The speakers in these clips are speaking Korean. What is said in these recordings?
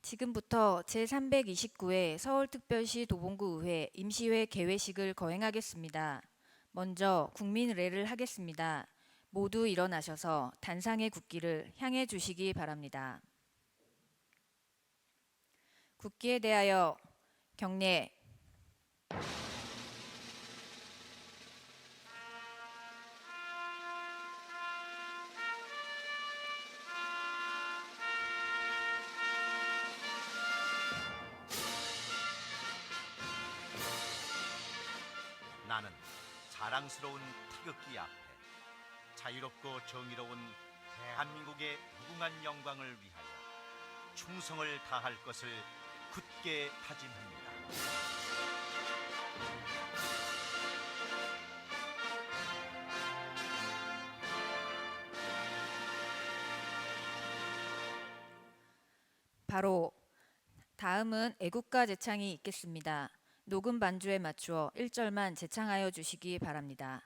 지금부터 제329회 서울특별시 도봉구의회 임시회 개회식을 거행하겠습니다. 먼저 국민의례를 하겠습니다. 모두 일어나셔서 단상의 국기를 향해 주시기 바랍니다. 국기에 대하여 경례. 나는 자랑스러운 태극기 앞에 자유롭고 정의로운 대한민국의 무궁한 영광을 위하여 충성을 다할 것을 굳게 다짐합니다. 바로 다음은 애국가 제창이 있겠습니다. 녹음 반주에 맞추어 1절만 제창하여 주시기 바랍니다.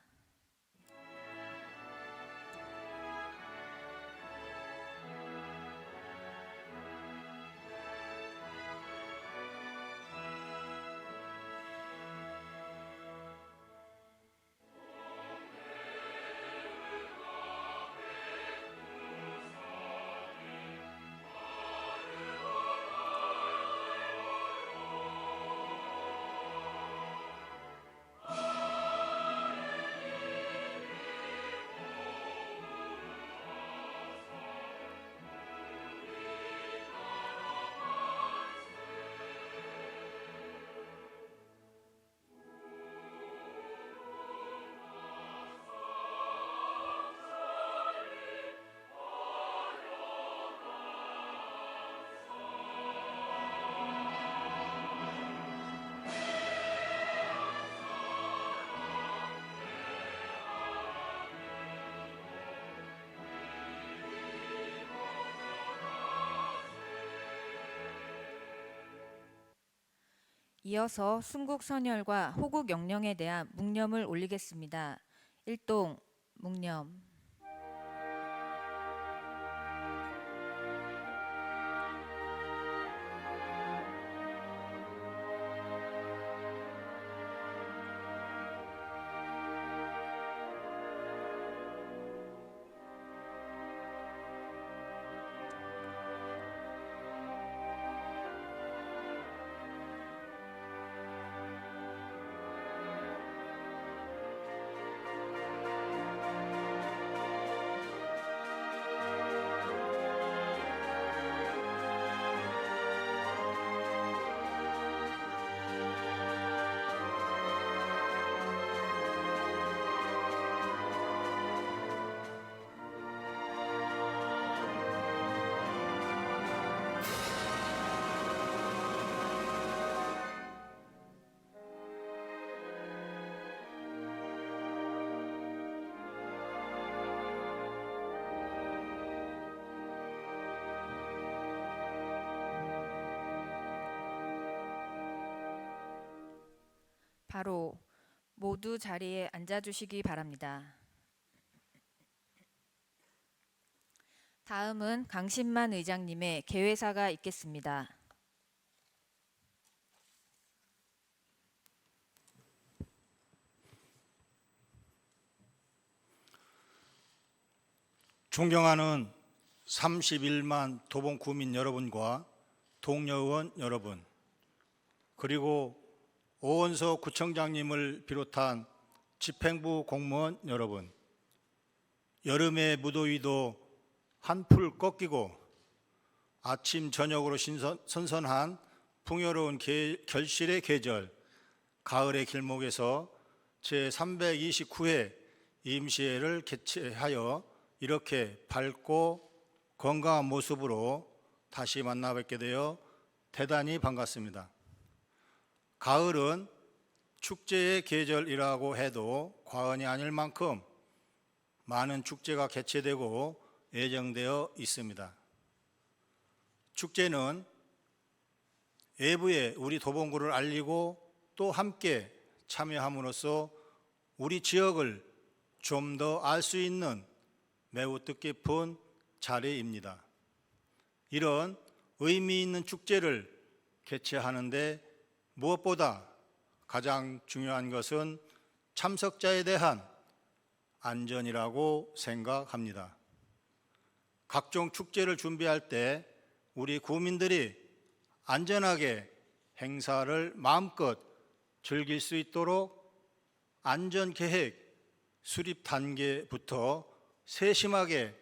이어서 순국선열과 호국영령에 대한 묵념을 올리겠습니다. 일동 묵념. 바로 모두 자리에 앉아주시기 바랍니다. 다음은 강신만 의장님의 개회사가 있겠습니다. 존경하는 31만 도봉구민 여러분과 동료의원 여러분, 그리고 오원서 구청장님을 비롯한 집행부 공무원 여러분, 여름의 무더위도 한풀 꺾이고 아침 저녁으로 선선한 풍요로운 결실의 계절, 가을의 길목에서 제329회 임시회를 개최하여 이렇게 밝고 건강한 모습으로 다시 만나 뵙게 되어 대단히 반갑습니다. 가을은 축제의 계절이라고 해도 과언이 아닐 만큼 많은 축제가 개최되고 예정되어 있습니다. 축제는 외부에 우리 도봉구를 알리고 또 함께 참여함으로써 우리 지역을 좀 더 알 수 있는 매우 뜻깊은 자리입니다. 이런 의미 있는 축제를 개최하는데 무엇보다 가장 중요한 것은 참석자에 대한 안전이라고 생각합니다. 각종 축제를 준비할 때 우리 구민들이 안전하게 행사를 마음껏 즐길 수 있도록 안전계획 수립 단계부터 세심하게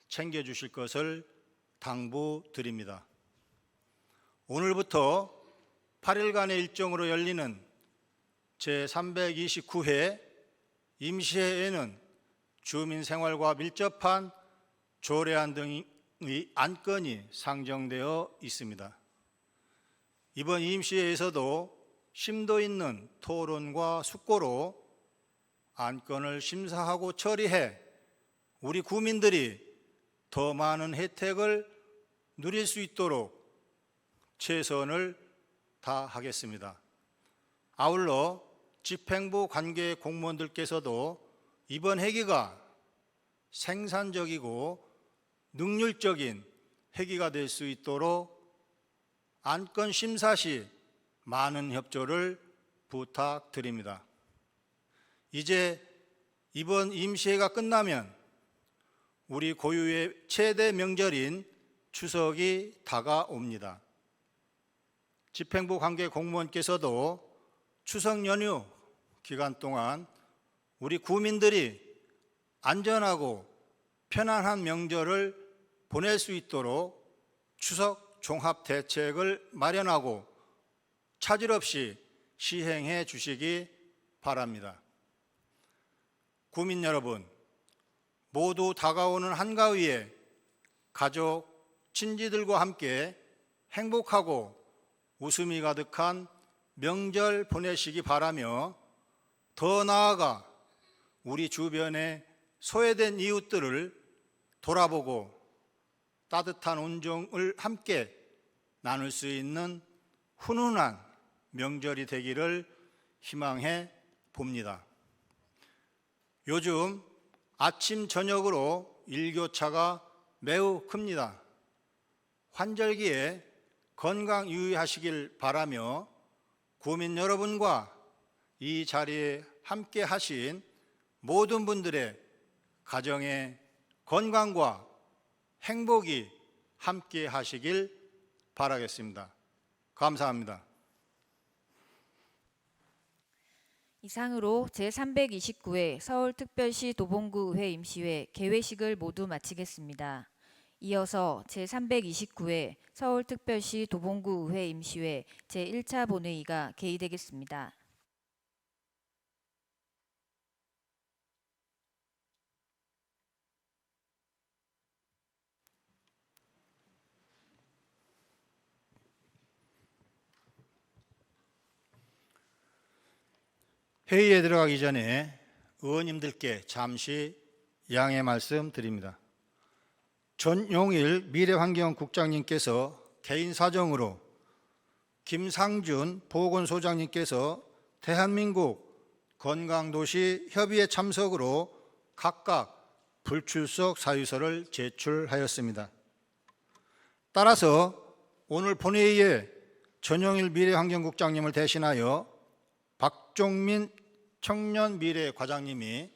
챙겨주실 것을 당부드립니다. 오늘부터 8일간의 일정으로 열리는 제329회 임시회에는 주민 생활과 밀접한 조례안 등의 안건이 상정되어 있습니다. 이번 임시회에서도 심도 있는 토론과 숙고로 안건을 심사하고 처리해 우리 구민들이 더 많은 혜택을 누릴 수 있도록 최선을 다하겠습니다. 아울러 집행부 관계 공무원들께서도 이번 회기가 생산적이고 능률적인 회기가 될 수 있도록 안건 심사 시 많은 협조를 부탁드립니다. 이제 이번 임시회가 끝나면 우리 고유의 최대 명절인 추석이 다가옵니다. 집행부 관계 공무원께서도 추석 연휴 기간 동안 우리 구민들이 안전하고 편안한 명절을 보낼 수 있도록 추석 종합 대책을 마련하고 차질 없이 시행해 주시기 바랍니다. 구민 여러분, 모두 다가오는 한가위에 가족, 친지들과 함께 행복하고 웃음이 가득한 명절 보내시기 바라며, 더 나아가 우리 주변의 소외된 이웃들을 돌아보고 따뜻한 온정을 함께 나눌 수 있는 훈훈한 명절이 되기를 희망해 봅니다. 요즘 아침 저녁으로 일교차가 매우 큽니다. 환절기에 건강 유의하시길 바라며 구민 여러분과 이 자리에 함께 하신 모든 분들의 가정의 건강과 행복이 함께 하시길 바라겠습니다. 감사합니다. 이상으로 제329회 서울특별시 도봉구의회 임시회 개회식을 모두 마치겠습니다. 이어서 제329회 서울특별시 도봉구의회 임시회 제1차 본회의가 개의되겠습니다. 회의에 들어가기 전에 의원님들께 잠시 양해 말씀드립니다. 전용일 미래환경국장님께서 개인 사정으로, 김상준 보건소장님께서 대한민국 건강도시 협의회 참석으로 각각 불출석 사유서를 제출하였습니다. 따라서 오늘 본회의에 전용일 미래환경국장님을 대신하여 박종민 청년미래과장님이,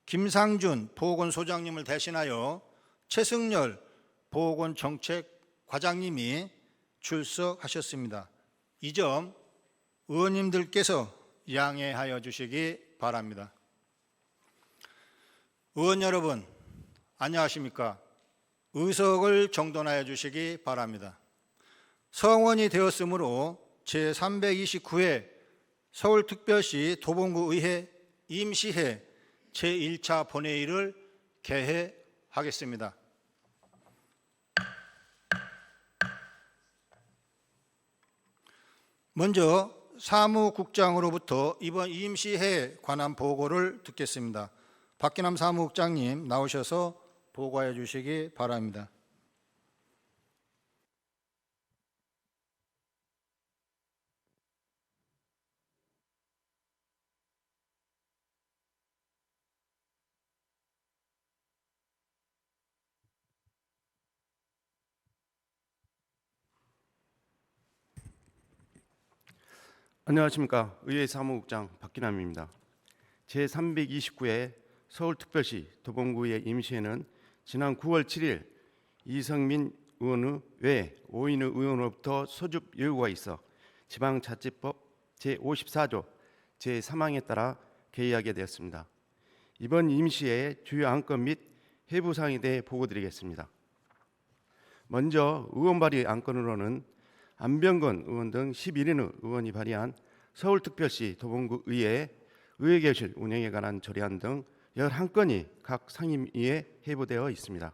김상준 보건소장님을 대신하여 최승열 보건정책과장님이 출석하셨습니다. 이 점 의원님들께서 양해하여 주시기 바랍니다. 의원 여러분, 안녕하십니까? 의석을 정돈하여 주시기 바랍니다. 성원이 되었으므로 제329회 서울특별시 도봉구의회 임시회 제1차 본회의를 개회하겠습니다. 먼저 사무국장으로부터 이번 임시회에 관한 보고를 듣겠습니다. 박기남 사무국장님 나오셔서 보고해 주시기 바랍니다. 안녕하십니까. 의회 사무국장 박기남입니다. 제329회 서울특별시 도봉구의 임시회는 지난 9월 7일 이성민 의원 외 5인 의원으로부터 소집 요구가 있어 지방자치법 제54조 제3항에 따라 개의하게 되었습니다. 이번 임시회의 주요 안건 및 해부 사항에 대해 보고드리겠습니다. 먼저 의원 발의 안건으로는 안병건 의원 등 11인 의원이 발의한 서울특별시 도봉구 의회 의회교실 운영에 관한 조례안 등 11건이 각 상임위에 회부되어 있습니다.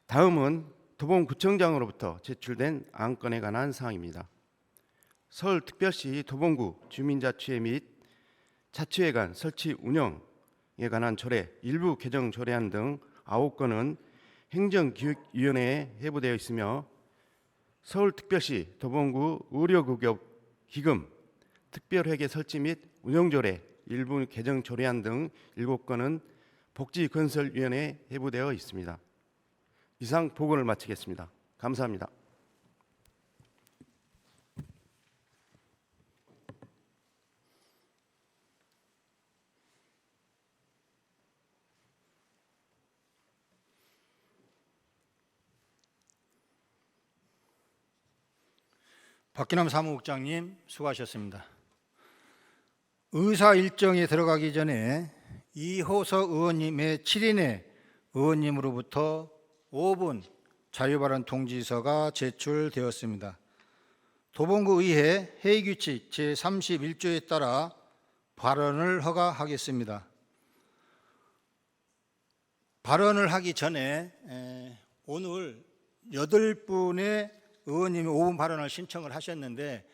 다음은 도봉구청장으로부터 제출된 안건에 관한 사항입니다. 서울특별시 도봉구 주민자치회 및 자치회관 설치 운영에 관한 조례 일부 개정 조례안 등 9건은 행정기획위원회에 회부되어 있으며 서울특별시 도봉구 의료급여기금 특별회계 설치 및 운영조례 일부 개정 조례안 등 7건은 복지건설위원회에 회부되어 있습니다. 이상 보고를 마치겠습니다. 감사합니다. 박기남 사무국장님 수고하셨습니다. 의사 일정에 들어가기 전에 이호석 의원님의 7인의 의원님으로부터 5분 자유발언 통지서가 제출되었습니다. 도봉구의회 회의규칙 제31조에 따라 발언을 허가하겠습니다. 발언을 하기 전에 오늘 8분의 의원님이 5분 발언을 신청을 하셨는데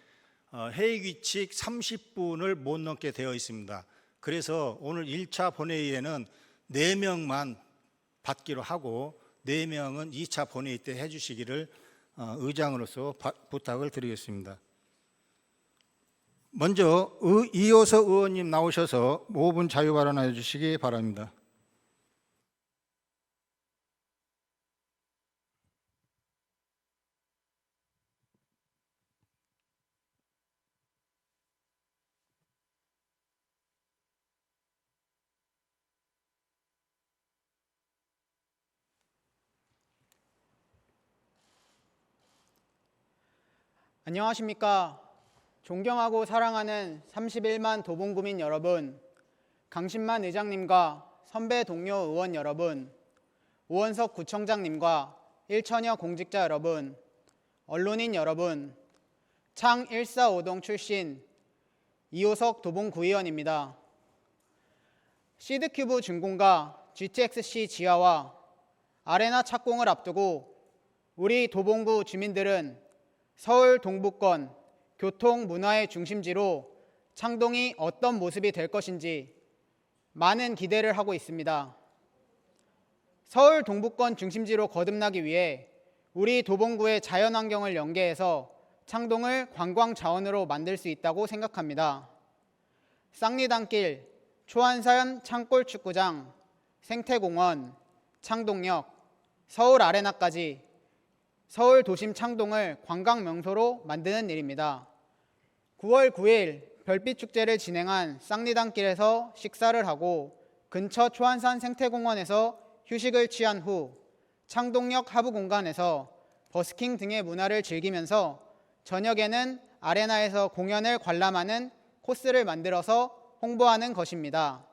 회의규칙 30분을 못 넘게 되어 있습니다. 그래서 오늘 1차 본회의에는 4명만 받기로 하고 4명은 2차 본회의 때 해주시기를 의장으로서 부탁을 드리겠습니다. 먼저 이호석 의원님 나오셔서 5분 자유 발언해 주시기 바랍니다. 안녕하십니까. 존경하고 사랑하는 31만 도봉구민 여러분, 강신만 의장님과 선배 동료 의원 여러분, 오원석 구청장님과 일천여 공직자 여러분, 언론인 여러분, 창 145동 출신 이호석 도봉구의원입니다. 시드큐브 준공과 GTX-C 지하와 아레나 착공을 앞두고 우리 도봉구 주민들은 서울 동부권 교통 문화의 중심지로 창동이 어떤 모습이 될 것인지 많은 기대를 하고 있습니다. 서울 동부권 중심지로 거듭나기 위해 우리 도봉구의 자연환경을 연계해서 창동을 관광 자원으로 만들 수 있다고 생각합니다. 쌍리단길, 초안산 창골축구장, 생태공원, 창동역, 서울 아레나까지 서울 도심 창동을 관광 명소로 만드는 일입니다. 9월 9일 별빛축제를 진행한 쌍리단길에서 식사를 하고 근처 초안산 생태공원에서 휴식을 취한 후 창동역 하부공간에서 버스킹 등의 문화를 즐기면서 저녁에는 아레나에서 공연을 관람하는 코스를 만들어서 홍보하는 것입니다.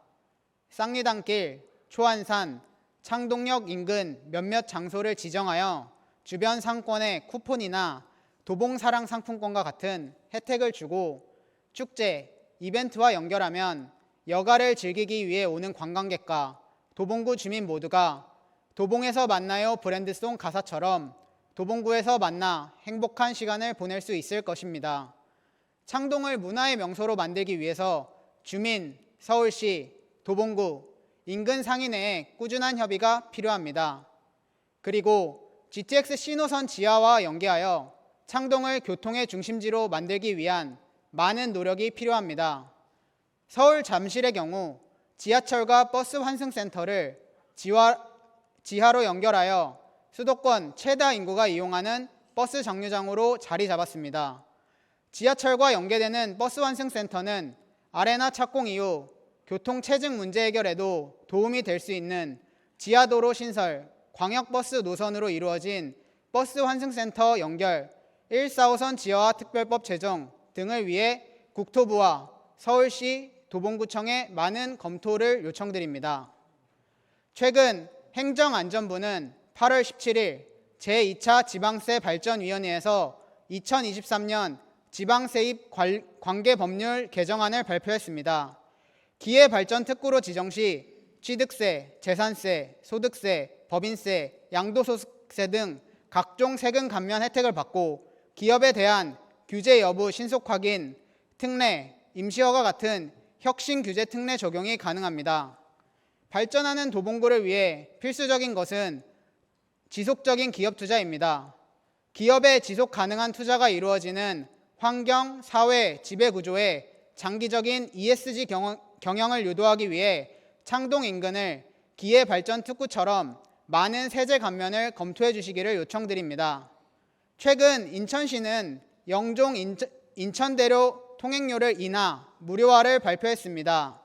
쌍리단길, 초안산, 창동역 인근 몇몇 장소를 지정하여 주변 상권에 쿠폰이나 도봉사랑 상품권과 같은 혜택을 주고 축제, 이벤트와 연결하면 여가를 즐기기 위해 오는 관광객과 도봉구 주민 모두가 도봉에서 만나요 브랜드송 가사처럼 도봉구에서 만나 행복한 시간을 보낼 수 있을 것입니다. 창동을 문화의 명소로 만들기 위해서 주민, 서울시, 도봉구, 인근 상인회의 꾸준한 협의가 필요합니다. 그리고 GTX-C 노선 지하와 연계하여 창동을 교통의 중심지로 만들기 위한 많은 노력이 필요합니다. 서울 잠실의 경우 지하철과 버스 환승센터를 지하로 연결하여 수도권 최다 인구가 이용하는 버스 정류장으로 자리 잡았습니다. 지하철과 연계되는 버스 환승센터는 아레나 착공 이후 교통 체증 문제 해결에도 도움이 될 수 있는 지하도로 신설, 광역버스 노선으로 이루어진 버스 환승센터 연결, 1,4호선 지하화 특별법 제정 등을 위해 국토부와 서울시, 도봉구청에 많은 검토를 요청드립니다. 최근 행정안전부는 8월 17일 제2차 지방세 발전위원회에서 2023년 지방세입 관계 법률 개정안을 발표했습니다. 기회발전특구로 지정 시 취득세, 재산세, 소득세, 법인세, 양도소득세 등 각종 세금 감면 혜택을 받고 기업에 대한 규제 여부 신속 확인, 특례, 임시허가 같은 혁신 규제 특례 적용이 가능합니다. 발전하는 도봉구를 위해 필수적인 것은 지속적인 기업 투자입니다. 기업의 지속 가능한 투자가 이루어지는 환경, 사회, 지배 구조에 장기적인 ESG 경영을 유도하기 위해 창동 인근을 기회발전특구처럼 많은 세제 감면을 검토해 주시기를 요청드립니다. 최근 인천시는 영종 인천대로 통행료를 인하, 무료화를 발표했습니다.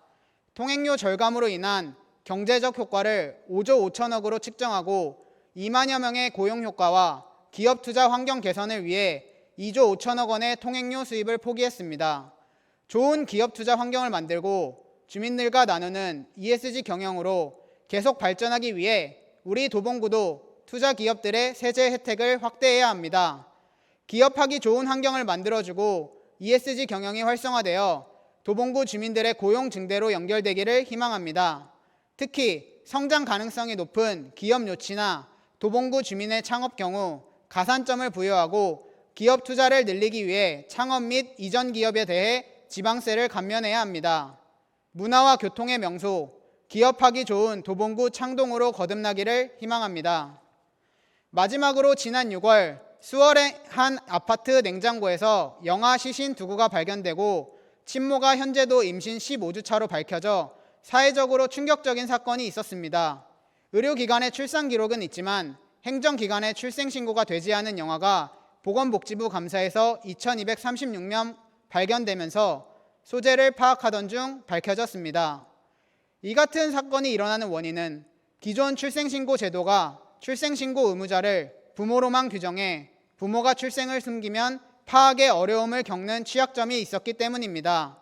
통행료 절감으로 인한 경제적 효과를 5조 5천억으로 측정하고 2만여 명의 고용 효과와 기업 투자 환경 개선을 위해 2조 5천억 원의 통행료 수입을 포기했습니다. 좋은 기업 투자 환경을 만들고 주민들과 나누는 ESG 경영으로 계속 발전하기 위해 우리 도봉구도 투자 기업들의 세제 혜택을 확대해야 합니다. 기업하기 좋은 환경을 만들어주고 ESG 경영이 활성화되어 도봉구 주민들의 고용 증대로 연결되기를 희망합니다. 특히 성장 가능성이 높은 기업 요치나 도봉구 주민의 창업 경우 가산점을 부여하고 기업 투자를 늘리기 위해 창업 및 이전 기업에 대해 지방세를 감면해야 합니다. 문화와 교통의 명소, 기업하기 좋은 도봉구 창동으로 거듭나기를 희망합니다. 마지막으로 지난 6월 수월의 한 아파트 냉장고에서 영아 시신 두구가 발견되고 친모가 현재도 임신 15주 차로 밝혀져 사회적으로 충격적인 사건이 있었습니다. 의료기관의 출산 기록은 있지만 행정기관의 출생신고가 되지 않은 영아가 보건복지부 감사에서 2236명 발견되면서 소재를 파악하던 중 밝혀졌습니다. 이 같은 사건이 일어나는 원인은 기존 출생신고 제도가 출생신고 의무자를 부모로만 규정해 부모가 출생을 숨기면 파악에 어려움을 겪는 취약점이 있었기 때문입니다.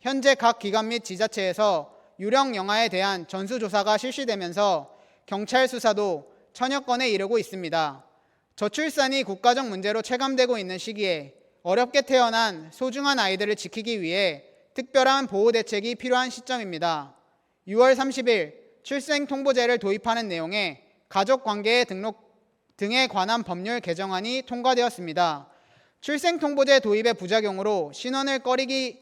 현재 각 기관 및 지자체에서 유령 영아에 대한 전수조사가 실시되면서 경찰 수사도 천여 건에 이르고 있습니다. 저출산이 국가적 문제로 체감되고 있는 시기에 어렵게 태어난 소중한 아이들을 지키기 위해 특별한 보호 대책이 필요한 시점입니다. 6월 30일 출생통보제를 도입하는 내용의 가족관계의 등록 등에 관한 법률 개정안이 통과되었습니다. 출생통보제 도입의 부작용으로 신원을 꺼리기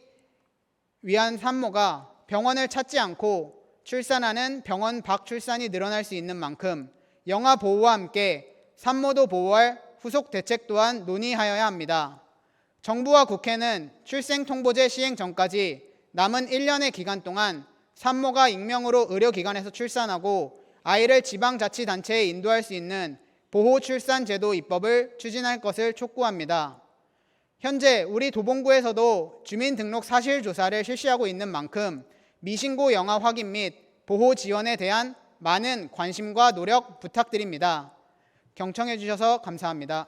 위한 산모가 병원을 찾지 않고 출산하는 병원 밖 출산이 늘어날 수 있는 만큼 영아 보호와 함께 산모도 보호할 후속 대책 또한 논의하여야 합니다. 정부와 국회는 출생통보제 시행 전까지 남은 1년의 기간 동안 산모가 익명으로 의료기관에서 출산하고 아이를 지방자치단체에 인도할 수 있는 보호출산제도 입법을 추진할 것을 촉구합니다. 현재 우리 도봉구에서도 주민등록 사실조사를 실시하고 있는 만큼 미신고 영아 확인 및 보호 지원에 대한 많은 관심과 노력 부탁드립니다. 경청해 주셔서 감사합니다.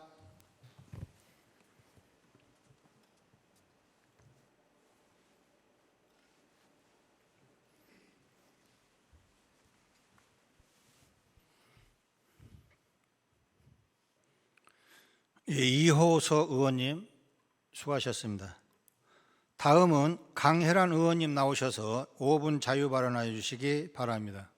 예, 이호서 의원님 수고하셨습니다. 다음은 강혜란 의원님 나오셔서 5분 자유 발언하여 주시기 바랍니다.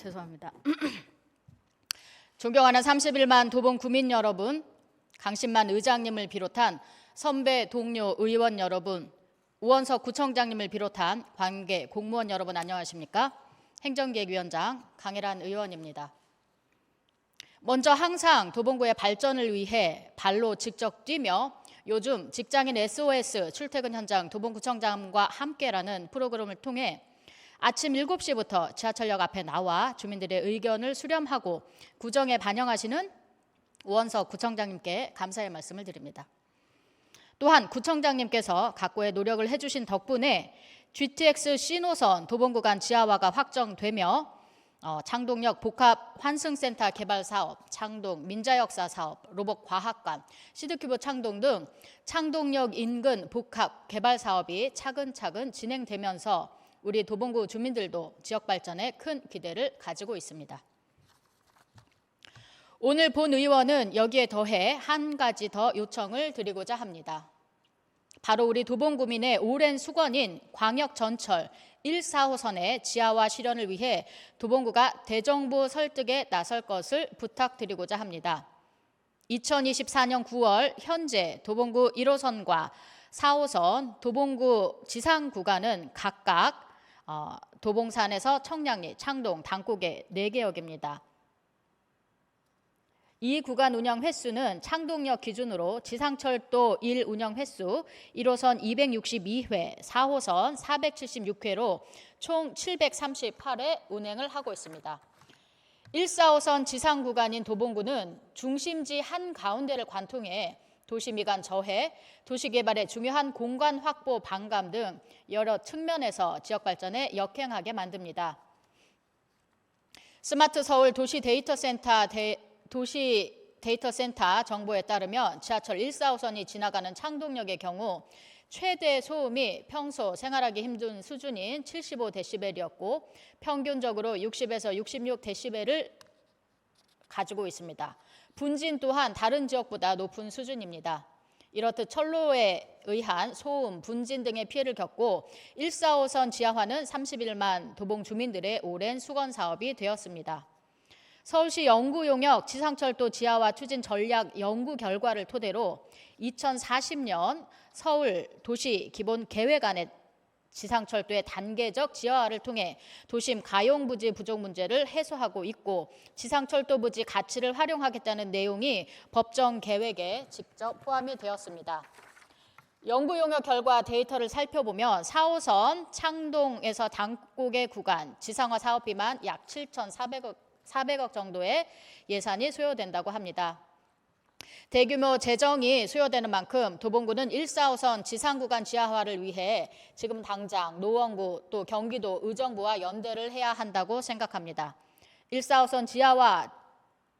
죄송합니다. 존경하는 31만 도봉 구민 여러분, 강신만 의장님을 비롯한 선배 동료 의원 여러분, 우원석 구청장님을 비롯한 관계 공무원 여러분 안녕하십니까? 행정기획위원장 강혜란 의원입니다. 먼저 항상 도봉구의 발전을 위해 발로 직접 뛰며 요즘 직장인 SOS 출퇴근 현장 도봉구청장과 함께라는 프로그램을 통해 아침 7시부터 지하철역 앞에 나와 주민들의 의견을 수렴하고 구정에 반영하시는 우원석 구청장님께 감사의 말씀을 드립니다. 또한 구청장님께서 각고의 노력을 해주신 덕분에 GTX C노선 도봉구간 지하화가 확정되며 창동역 복합 환승센터 개발 사업, 창동 민자역사 사업, 로봇과학관, 시드큐브 창동 등 창동역 인근 복합 개발 사업이 차근차근 진행되면서 우리 도봉구 주민들도 지역 발전에 큰 기대를 가지고 있습니다. 오늘 본 의원은 여기에 더해 한 가지 더 요청을 드리고자 합니다. 바로 우리 도봉구민의 오랜 수건인 광역전철 1-4호선의 지하화 실현을 위해 도봉구가 대정부 설득에 나설 것을 부탁드리고자 합니다. 2024년 9월 현재 도봉구 1호선과 4호선 도봉구 지상 구간은 각각 도봉산에서 청량리, 창동, 당곡의 4개역입니다. 이 구간 운영 횟수는 창동역 기준으로 지상철도 1 운영 횟수 1호선 262회, 4호선 476회로 총 738회 운행을 하고 있습니다. 1-4호선 지상 구간인 도봉구는 중심지 한가운데를 관통해 도시 미관 저해, 도시 개발의 중요한 공간 확보 방감 등 여러 측면에서 지역 발전에 역행하게 만듭니다. 스마트 서울 도시 데이터 센터 정보에 따르면 지하철 1-4호선이 지나가는 창동역의 경우 최대 소음이 평소 생활하기 힘든 수준인 75데시벨이었고 평균적으로 60에서 66데시벨을 가지고 있습니다. 분진 또한 다른 지역보다 높은 수준입니다. 이렇듯 철로에 의한 소음, 분진 등의 피해를 겪고 1-4호선 지하화는 31만 도봉 주민들의 오랜 수건 사업이 되었습니다. 서울시 영구용역 지상철도 지하화 추진 전략 연구 결과를 토대로 2040년 서울 도시 기본 계획안에 지상철도의 단계적 지하화를 통해 도심 가용부지 부족 문제를 해소하고 있고 지상철도 부지 가치를 활용하겠다는 내용이 법정 계획에 직접 포함이 되었습니다. 연구용역 결과 데이터를 살펴보면 4호선 창동에서 당곡의 구간 지상화 사업비만 약 7,400억 정도의 예산이 소요된다고 합니다. 대규모 재정이 소요되는 만큼 도봉구는 1-4호선 지상구간 지하화를 위해 지금 당장 노원구 또 경기도 의정부와 연대를 해야 한다고 생각합니다. 1-4호선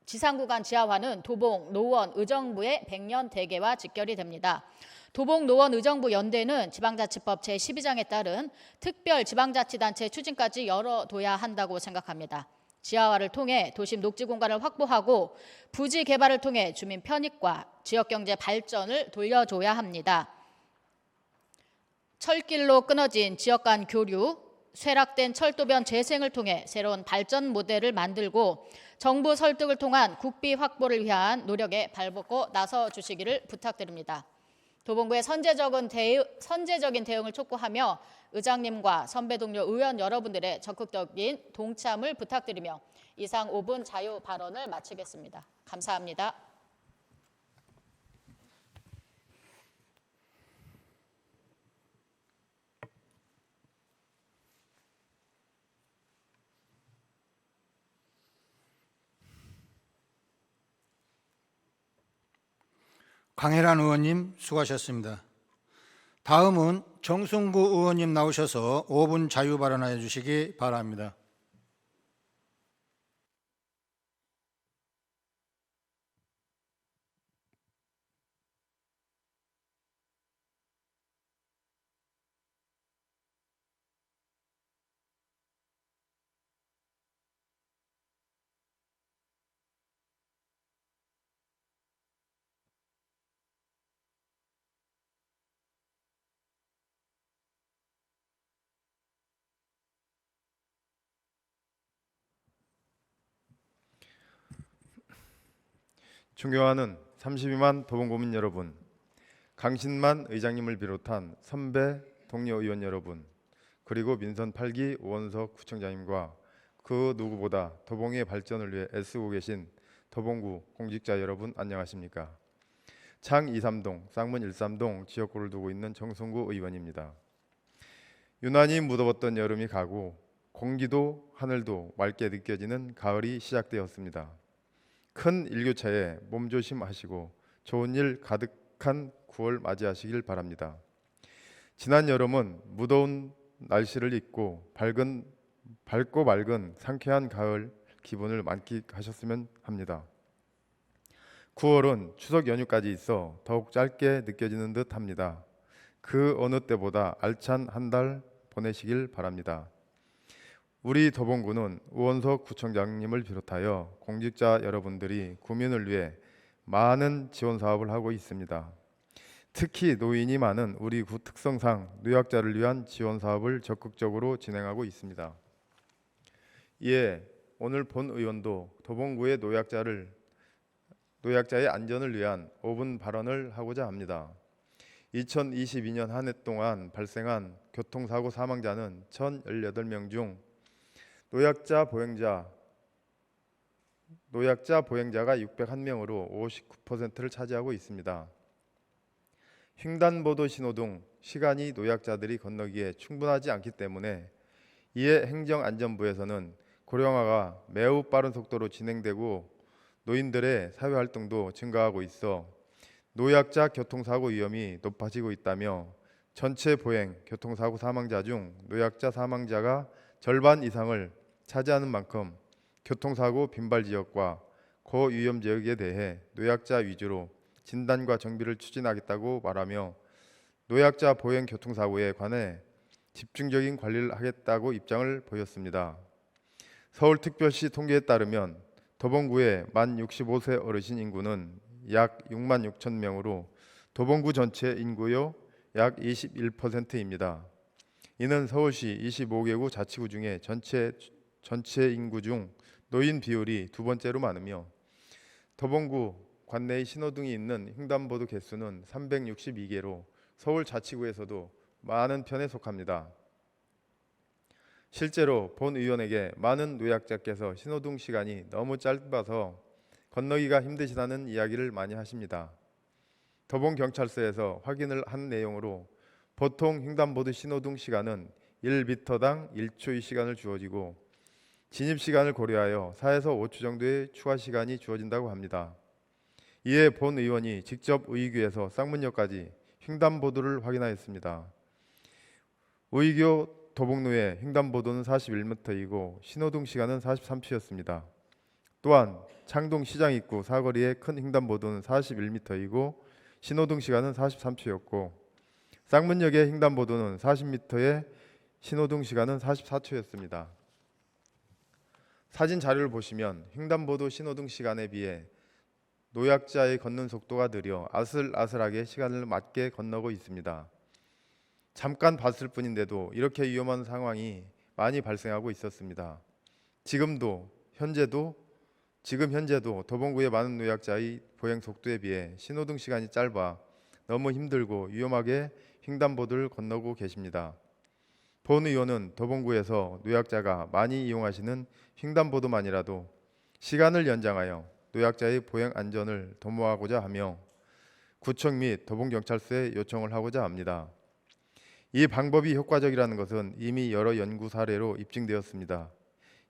지상구간 지하화는 도봉, 노원, 의정부의 100년 대계와 직결이 됩니다. 도봉, 노원, 의정부 연대는 지방자치법 제12장에 따른 특별 지방자치단체 추진까지 열어둬야 한다고 생각합니다. 지하화를 통해 도심 녹지 공간을 확보하고 부지 개발을 통해 주민 편익과 지역경제 발전을 돌려줘야 합니다. 철길로 끊어진 지역 간 교류, 쇠락된 철도변 재생을 통해 새로운 발전 모델을 만들고 정부 설득을 통한 국비 확보를 위한 노력에 발벗고 나서 주시기를 부탁드립니다. 도봉구의 선제적인 대응을 촉구하며 의장님과 선배 동료 의원 여러분들의 적극적인 동참을 부탁드리며 이상 5분 자유 발언을 마치겠습니다. 감사합니다. 강혜란 의원님 수고하셨습니다. 다음은 정승구 의원님 나오셔서 5분 자유 발언해 주시기 바랍니다. 존경하는 32만 도봉구민 여러분, 강신만 의장님을 비롯한 선배 동료 의원 여러분, 그리고 민선 8기 오원석 구청장님과 그 누구보다 도봉의 발전을 위해 애쓰고 계신 도봉구 공직자 여러분 안녕하십니까? 창 23동, 쌍문 13동 지역구를 두고 있는 정성구 의원입니다. 유난히 무더웠던 여름이 가고 공기도 하늘도 맑게 느껴지는 가을이 시작되었습니다. 큰 일교차에 몸조심하시고 좋은 일 가득한 9월 맞이하시길 바랍니다. 지난 여름은 무더운 날씨를 잊고 밝고 맑은 상쾌한 가을 기분을 만끽하셨으면 합니다. 9월은 추석 연휴까지 있어 더욱 짧게 느껴지는 듯 합니다. 그 어느 때보다 알찬 한 달 보내시길 바랍니다. 우리 도봉구는 우원석 구청장님을 비롯하여 공직자 여러분들이 구민을 위해 많은 지원 사업을 하고 있습니다. 특히 노인이 많은 우리 구 특성상 노약자를 위한 지원 사업을 적극적으로 진행하고 있습니다. 이에 오늘 본 의원도 도봉구의 노약자의 안전을 위한 5분 발언을 하고자 합니다. 2022년 한 해 동안 발생한 교통사고 사망자는 1,018명 중 노약자 보행자가 601명으로 59%를 차지하고 있습니다. 횡단보도 신호등 시간이 노약자들이 건너기에 충분하지 않기 때문에 이에 행정안전부에서는 고령화가 매우 빠른 속도로 진행되고 노인들의 사회활동도 증가하고 있어 노약자 교통사고 위험이 높아지고 있다며 전체 보행 교통사고 사망자 중 노약자 사망자가 절반 이상을 차지하는 만큼 교통사고 빈발 지역과 고위험 지역에 대해 노약자 위주로 진단과 정비를 추진하겠다고 말하며 노약자 보행 교통사고에 관해 집중적인 관리를 하겠다고 입장을 보였습니다. 서울특별시 통계에 따르면 도봉구의 만 65세 어르신 인구는 약 6만 6천 명으로 도봉구 전체 인구의 약 21%입니다. 이는 서울시 25개구 자치구 중에 전체 인구 중 노인 비율이 두 번째로 많으며 도봉구 관내의 신호등이 있는 횡단보도 개수는 362개로 서울 자치구에서도 많은 편에 속합니다. 실제로 본 의원에게 많은 노약자께서 신호등 시간이 너무 짧아서 건너기가 힘드시다는 이야기를 많이 하십니다. 도봉경찰서에서 확인을 한 내용으로 보통 횡단보도 신호등 시간은 1m당 1초의 시간을 주어지고 진입시간을 고려하여 4에서 5초 정도의 추가 시간이 주어진다고 합니다. 이에 본 의원이 직접 의교에서 쌍문역까지 횡단보도를 확인하였습니다. 의교 도봉로의 횡단보도는 41m이고 신호등 시간은 43초였습니다. 또한 창동 시장 입구 사거리의 큰 횡단보도는 41m이고 신호등 시간은 43초였고 쌍문역의 횡단보도는 40m의 신호등 시간은 44초였습니다. 사진 자료를 보시면 횡단보도 신호등 시간에 비해 노약자의 걷는 속도가 느려 아슬아슬하게 시간을 맞게 건너고 있습니다. 잠깐 봤을 뿐인데도 이렇게 위험한 상황이 많이 발생하고 있었습니다. 지금 현재도 도봉구의 많은 노약자의 보행 속도에 비해 신호등 시간이 짧아 너무 힘들고 위험하게 횡단보도를 건너고 계십니다. 본 의원은 도봉구에서 노약자가 많이 이용하시는 횡단보도만이라도 시간을 연장하여 노약자의 보행 안전을 도모하고자 하며 구청 및 도봉경찰서에 요청을 하고자 합니다. 이 방법이 효과적이라는 것은 이미 여러 연구 사례로 입증되었습니다.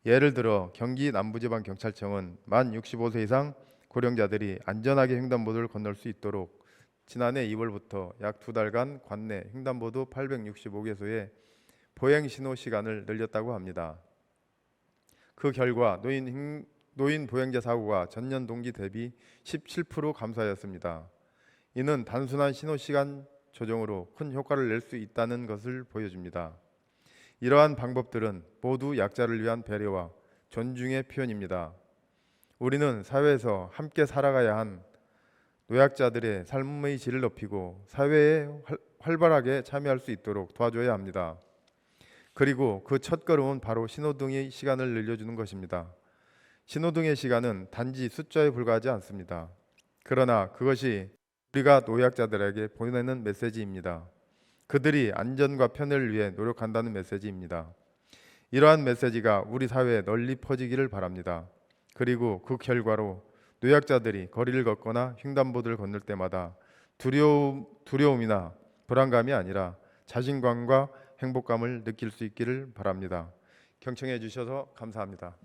예를 들어 경기 남부지방경찰청은 만 65세 이상 고령자들이 안전하게 횡단보도를 건널 수 있도록 지난해 2월부터 약 2달간 관내 횡단보도 865개소의 보행 신호 시간을 늘렸다고 합니다. 그 결과 노인 보행자 사고가 전년 동기 대비 17% 감소하였습니다. 이는 단순한 신호 시간 조정으로 큰 효과를 낼 수 있다는 것을 보여줍니다. 이러한 방법들은 모두 약자를 위한 배려와 존중의 표현입니다. 우리는 사회에서 함께 살아가야 한 노약자들의 삶의 질을 높이고 사회에 활발하게 참여할 수 있도록 도와줘야 합니다. 그리고 그 첫걸음은 바로 신호등의 시간을 늘려주는 것입니다. 신호등의 시간은 단지 숫자에 불과하지 않습니다. 그러나 그것이 우리가 노약자들에게 보내는 메시지입니다. 그들이 안전과 편의를 위해 노력한다는 메시지입니다. 이러한 메시지가 우리 사회에 널리 퍼지기를 바랍니다. 그리고 그 결과로 노약자들이 거리를 걷거나 횡단보도를 건널 때마다 두려움이나 불안감이 아니라 자신감과 행복감을 느낄 수 있기를 바랍니다. 경청해 주셔서 감사합니다.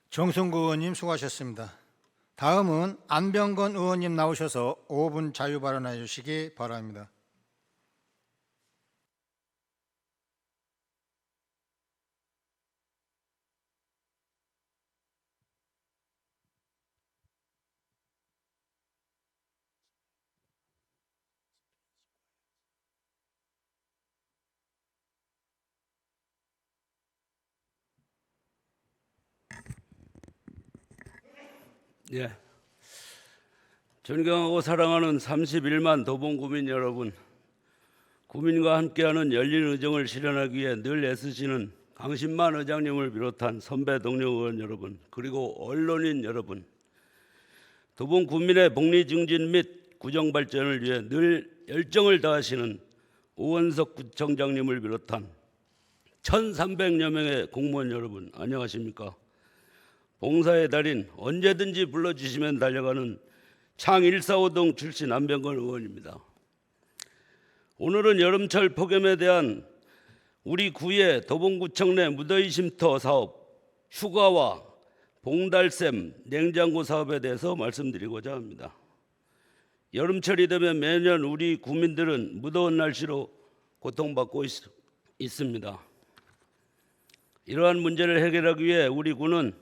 정승구 의원님 수고하셨습니다. 다음은 안병건 의원님 나오셔서 5분 자유 발언해 주시기 바랍니다. 예. 존경하고 사랑하는 31만 도봉구민 여러분, 구민과 함께하는 열린 의정을 실현하기 위해 늘 애쓰시는 강신만 의장님을 비롯한 선배 동료 의원 여러분, 그리고 언론인 여러분, 도봉구민의 복리 증진 및 구정 발전을 위해 늘 열정을 다하시는 오원석 구청장님을 비롯한 1,300여 명의 공무원 여러분, 안녕하십니까? 봉사의 달인, 언제든지 불러주시면 달려가는 창 145동 출신 안병건 의원입니다. 오늘은 여름철 폭염에 대한 우리 구의 도봉구청 내 무더위 쉼터 사업, 휴가와 봉달샘 냉장고 사업에 대해서 말씀드리고자 합니다. 여름철이 되면 매년 우리 구민들은 무더운 날씨로 고통받고 있습니다. 이러한 문제를 해결하기 위해 우리 구는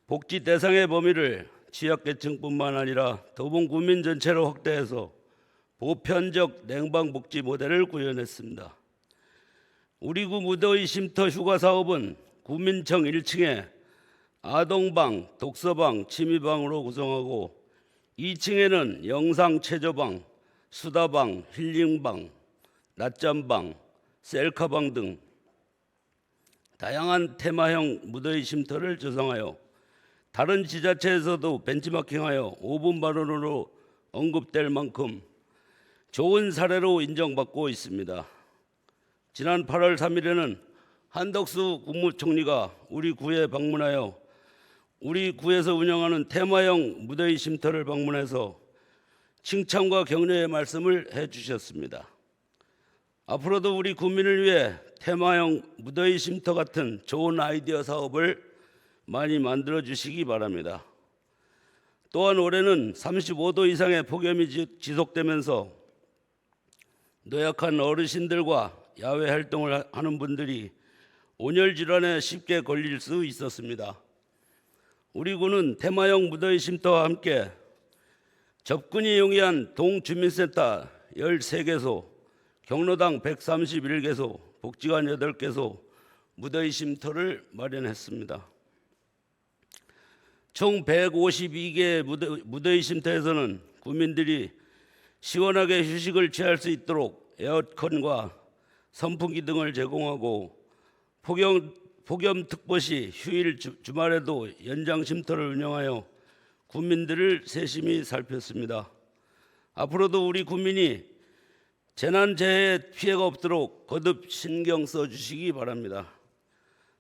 복지 대상의 범위를 취약계층뿐만 아니라 도봉구민 전체로 확대해서 보편적 냉방복지 모델을 구현했습니다. 우리 구 무더위 쉼터 휴가 사업은 구민청 1층에 아동방, 독서방, 취미방으로 구성하고 2층에는 영상 체조방, 수다방, 힐링방, 낮잠방, 셀카방 등 다양한 테마형 무더위 쉼터를 조성하여 다른 지자체에서도 벤치마킹하여 5분 발언으로 언급될 만큼 좋은 사례로 인정받고 있습니다. 지난 8월 3일에는 한덕수 국무총리가 우리 구에 방문하여 우리 구에서 운영하는 테마형 무더위 쉼터를 방문해서 칭찬과 격려의 말씀을 해주셨습니다. 앞으로도 우리 구민을 위해 테마형 무더위 쉼터 같은 좋은 아이디어 사업을 많이 만들어 주시기 바랍니다. 또한 올해는 35도 이상의 폭염이 지속되면서 노약한 어르신들과 야외 활동을 하는 분들이 온열 질환에 쉽게 걸릴 수 있었습니다. 우리 구는 테마형 무더위 쉼터와 함께 접근이 용이한 동주민센터 13개소, 경로당 131개소, 복지관 8개소 무더위 쉼터를 마련했습니다. 총 152개의 무더위 쉼터에서는 구민들이 시원하게 휴식을 취할 수 있도록 에어컨과 선풍기 등을 제공하고 폭염 특보 시 휴일 주말에도 연장 쉼터를 운영하여 구민들을 세심히 살폈습니다. 앞으로도 우리 구민이 재난재해 피해가 없도록 거듭 신경 써주시기 바랍니다.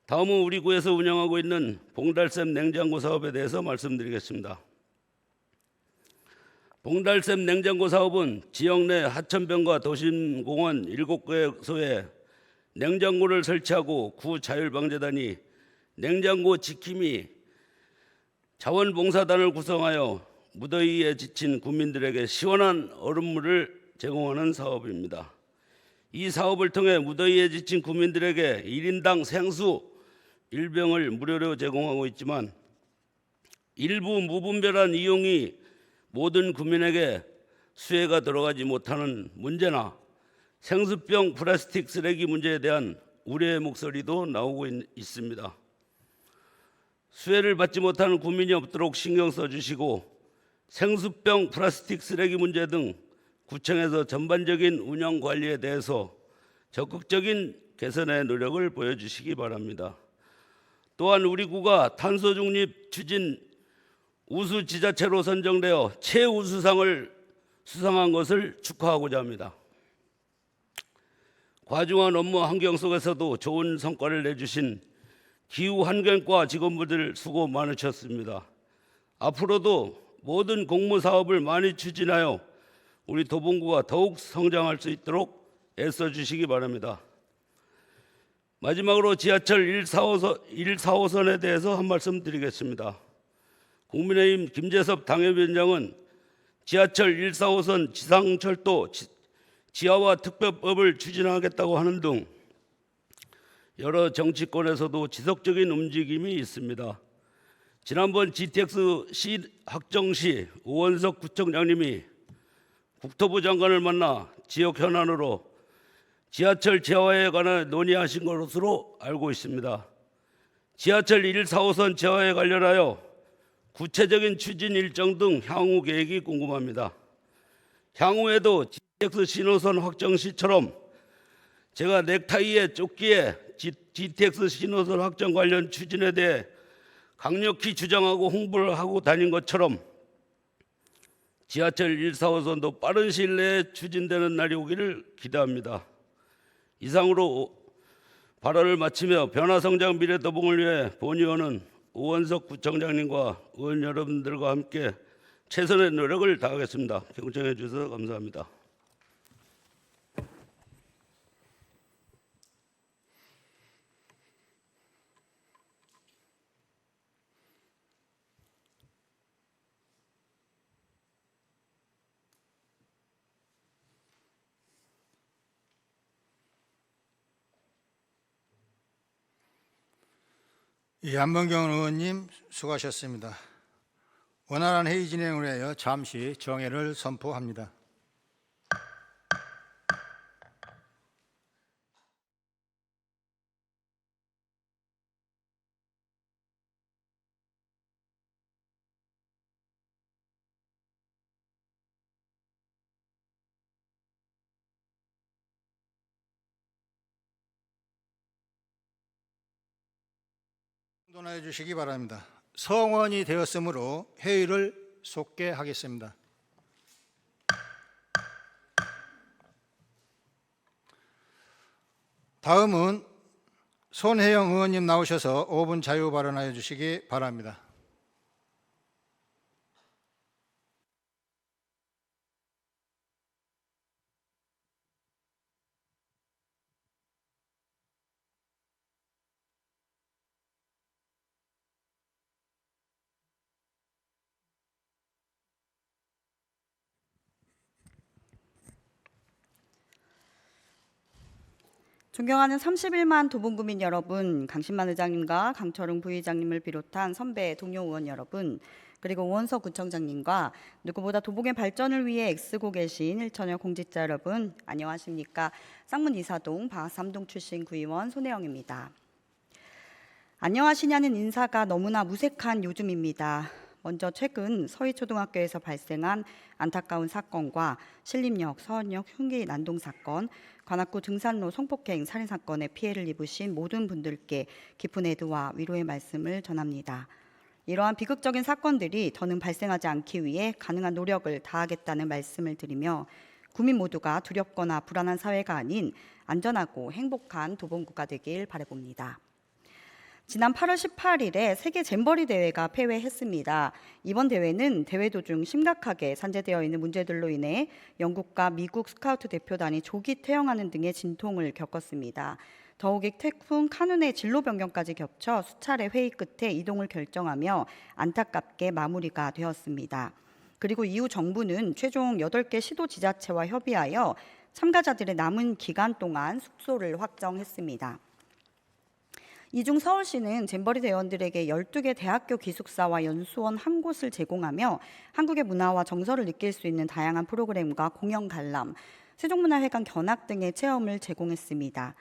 다음은 우리 구에서 운영하고 있는 봉달샘 냉장고 사업에 대해서 말씀드리겠습니다. 봉달샘 냉장고 사업은 지역 내 하천변과 도심공원 7개소에 냉장고를 설치하고 구 자율방재단이 냉장고 지킴이 자원봉사단을 구성하여 무더위에 지친 구민들에게 시원한 얼음물을 제공하는 사업입니다. 이 사업을 통해 무더위에 지친 구민들에게 1인당 생수 1병을 무료로 제공하고 있지만 일부 무분별한 이용이 모든 구민에게 수혜가 들어가지 못하는 문제나 생수병 플라스틱 쓰레기 문제에 대한 우려의 목소리도 나오고 있습니다. 수혜를 받지 못하는 구민이 없도록 신경 써주시고 생수병 플라스틱 쓰레기 문제 등 구청에서 전반적인 운영 관리에 대해서 적극적인 개선의 노력을 보여주시기 바랍니다. 또한 우리 구가 탄소 중립 추진 우수 지자체로 선정되어 최우수상을 수상한 것을 축하하고자 합니다. 과중한 업무 환경 속에서도 좋은 성과를 내주신 기후환경과 직원분들 수고 많으셨습니다. 앞으로도 모든 공모 사업을 많이 추진하여 우리 도봉구가 더욱 성장할 수 있도록 애써주시기 바랍니다. 마지막으로 지하철 1,4호선에 대해서 한 말씀 드리겠습니다. 국민의힘 김재섭 당협위원장은 지하철 1,4호선 지상철도 지하화 특별법을 추진하겠다고 하는 등 여러 정치권에서도 지속적인 움직임이 있습니다. 지난번 GTX 확정 시 오원석 구청장님이 국토부 장관을 만나 지역 현안으로 지하철 지하화에 관해 논의하신 것으로 알고 있습니다. 지하철 1,4호선 지하화에 관련하여 구체적인 추진 일정 등 향후 계획이 궁금합니다. 향후에도 GTX 신호선 확정 시처럼 제가 넥타이에 조끼에 GTX 신호선 확정 관련 추진에 대해 강력히 주장하고 홍보를 하고 다닌 것처럼 지하철 1,4호선도 빠른 시일 내에 추진되는 날이 오기를 기대합니다. 이상으로 발언을 마치며 변화성장 미래도봉을 위해 본의원은 오원석 구청장님과 의원 여러분들과 함께 최선의 노력을 다하겠습니다. 경청해 주셔서 감사합니다. 한범경 의원님 수고하셨습니다. 원활한 회의 진행을 위하여 잠시 정회를 선포합니다. don하여 주시기 바랍니다. 성원이 되었으므로 회의를 속개하겠습니다. 다음은 손혜영 의원님 나오셔서 5분 자유 발언하여 주시기 바랍니다. 존경하는 31만 도봉구민 여러분, 강신만 의장님과 강철웅 부의장님을 비롯한 선배 동료 의원 여러분, 그리고 오원석 구청장님과 누구보다 도봉의 발전을 위해 애쓰고 계신 일천여 공직자 여러분, 안녕하십니까? 쌍문 이사동 방학삼동 출신 구의원 손혜영입니다. 안녕하시냐는 인사가 너무나 무색한 요즘입니다. 먼저 최근 서희초등학교에서 발생한 안타까운 사건과 신림역, 서원역 흉기 난동 사건, 관악구 등산로 성폭행 살인 사건에 피해를 입으신 모든 분들께 깊은 애도와 위로의 말씀을 전합니다. 이러한 비극적인 사건들이 더는 발생하지 않기 위해 가능한 노력을 다하겠다는 말씀을 드리며 구민 모두가 두렵거나 불안한 사회가 아닌 안전하고 행복한 도봉구가 되길 바라봅니다. 지난 8월 18일에 세계 잼버리 대회가 폐회했습니다. 이번 대회는 대회 도중 심각하게 산재되어 있는 문제들로 인해 영국과 미국 스카우트 대표단이 조기 퇴영하는 등의 진통을 겪었습니다. 더욱이 태풍 카눈의 진로 변경까지 겹쳐 수차례 회의 끝에 이동을 결정하며 안타깝게 마무리가 되었습니다. 그리고 이후 정부는 최종 8개 시도 지자체와 협의하여 참가자들의 남은 기간 동안 숙소를 확정했습니다. 이 중 서울시는 잼버리 대원들에게 12개 대학교 기숙사와 연수원 한 곳을 제공하며 한국의 문화와 정서를 느낄 수 있는 다양한 프로그램과 공연 관람, 세종문화회관 견학 등의 체험을 제공했습니다.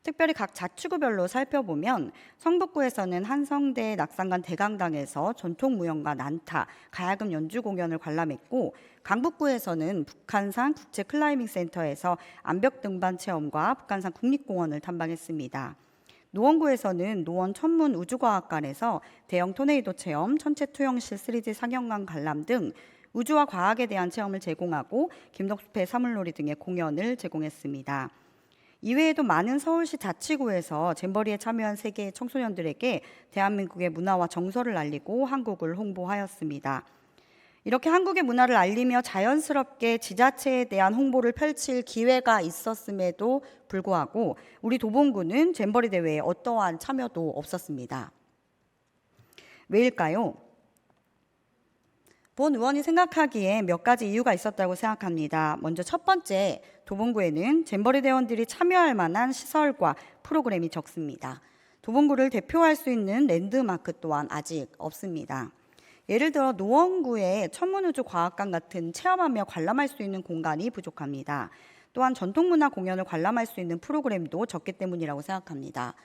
특별히 각 자치구별로 살펴보면 성북구에서는 한성대 낙산관 대강당에서 전통무용과 난타, 가야금 연주 공연을 관람했고, 강북구에서는 북한산 국제클라이밍센터에서 암벽 등반 체험과 북한산 국립공원을 탐방했습니다. 노원구에서는 노원 천문 우주과학관에서 대형 토네이도 체험, 천체 투영실 3D 상영관 관람 등 우주와 과학에 대한 체험을 제공하고 김덕수패 사물놀이 등의 공연을 제공했습니다. 이외에도 많은 서울시 자치구에서 잼버리에 참여한 세계 청소년들에게 대한민국의 문화와 정서를 알리고 한국을 홍보하였습니다. 이렇게 한국의 문화를 알리며 자연스럽게 지자체에 대한 홍보를 펼칠 기회가 있었음에도 불구하고 우리 도봉구는 잼버리 대회에 어떠한 참여도 없었습니다. 왜일까요? 본 의원이 생각하기에 몇 가지 이유가 있었다고 생각합니다. 먼저 첫 번째, 도봉구에는 잼버리 대원들이 참여할 만한 시설과 프로그램이 적습니다. 도봉구를 대표할 수 있는 랜드마크 또한 아직 없습니다. 예를 들어 노원구의 천문우주과학관 같은 체험하며 관람할 수 있는 공간이 부족합니다. 또한 전통문화 공연을 관람할 수 있는 프로그램도 적기 때문이라고 생각합니다.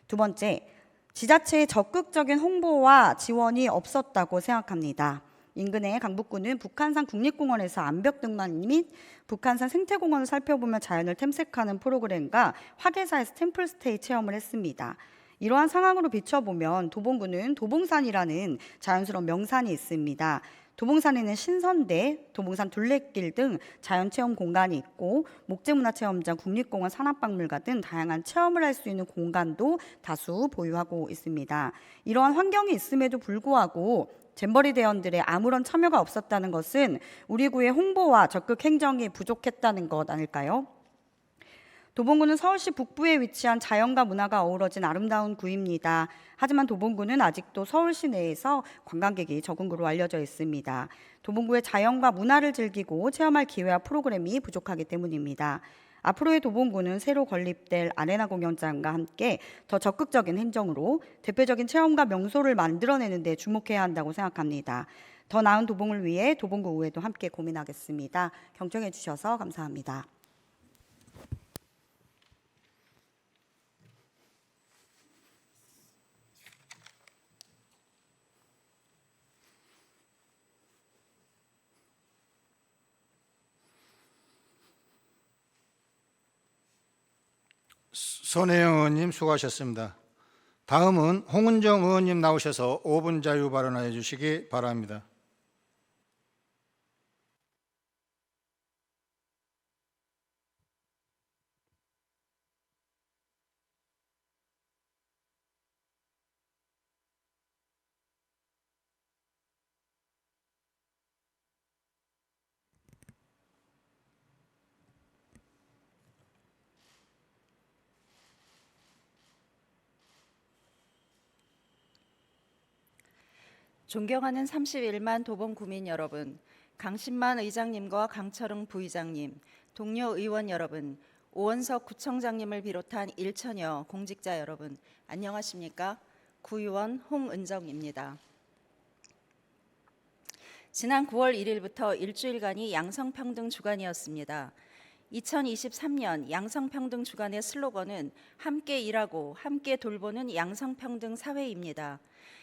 두 번째, 지자체의 적극적인 홍보와 지원이 없었다고 생각합니다. 인근의 강북구는 북한산 국립공원에서 암벽 등반 및 북한산 생태공원을 살펴보며 자연을 탐색하는 프로그램과 화계사에서 템플스테이 체험을 했습니다. 이러한 상황으로 비춰보면 도봉구는 도봉산이라는 자연스러운 명산이 있습니다. 도봉산에는 신선대, 도봉산 둘레길 등 자연체험 공간이 있고 목재문화체험장, 국립공원, 산악박물관 등 다양한 체험을 할 수 있는 공간도 다수 보유하고 있습니다. 이러한 환경이 있음에도 불구하고 잼버리 대원들의 아무런 참여가 없었다는 것은 우리 구의 홍보와 적극 행정이 부족했다는 것 아닐까요? 도봉구는 서울시 북부에 위치한 자연과 문화가 어우러진 아름다운 구입니다. 하지만 도봉구는 아직도 서울시 내에서 관광객이 적은 구로 알려져 있습니다. 도봉구의 자연과 문화를 즐기고 체험할 기회와 프로그램이 부족하기 때문입니다. 앞으로의 도봉구는 새로 건립될 아레나 공연장과 함께 더 적극적인 행정으로 대표적인 체험과 명소를 만들어내는 데 주목해야 한다고 생각합니다. 더 나은 도봉을 위해 도봉구 의회도 함께 고민하겠습니다. 경청해 주셔서 감사합니다. 손혜영 의원님 수고하셨습니다. 다음은 홍은정 의원님 나오셔서 5분 자유 발언해 주시기 바랍니다. 존경하는 31만 도봉구민 여러분, 강신만 의장님과 강철웅 부의장님, 동료 의원 여러분, 오원석 구청장님을 비롯한 1천여 공직자 여러분, 안녕하십니까? 구의원 홍은정입니다. 지난 9월 1일부터 일주일간이 양성평등 주간이었습니다. 2023년 양성평등 주간의 슬로건은 함께 일하고 함께 돌보는 양성평등 사회입니다.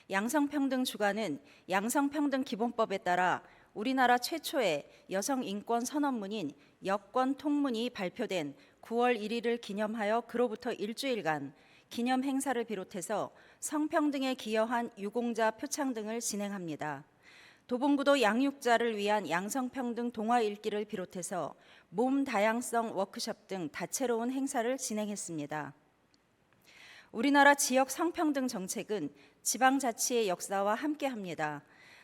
양성평등 주간은 양성평등 기본법에 따라 우리나라 최초의 여성 인권 선언문인 여권 통문이 발표된 9월 1일을 기념하여 그로부터 일주일간 기념 행사를 비롯해서 성평등에 기여한 유공자 표창 등을 진행합니다. 도봉구도 양육자를 위한 양성평등 동화 읽기를 비롯해서 몸 다양성 워크숍 등 다채로운 행사를 진행했습니다. 우리나라 지역 성평등 정책은 지방자치의 역사와 함께합니다.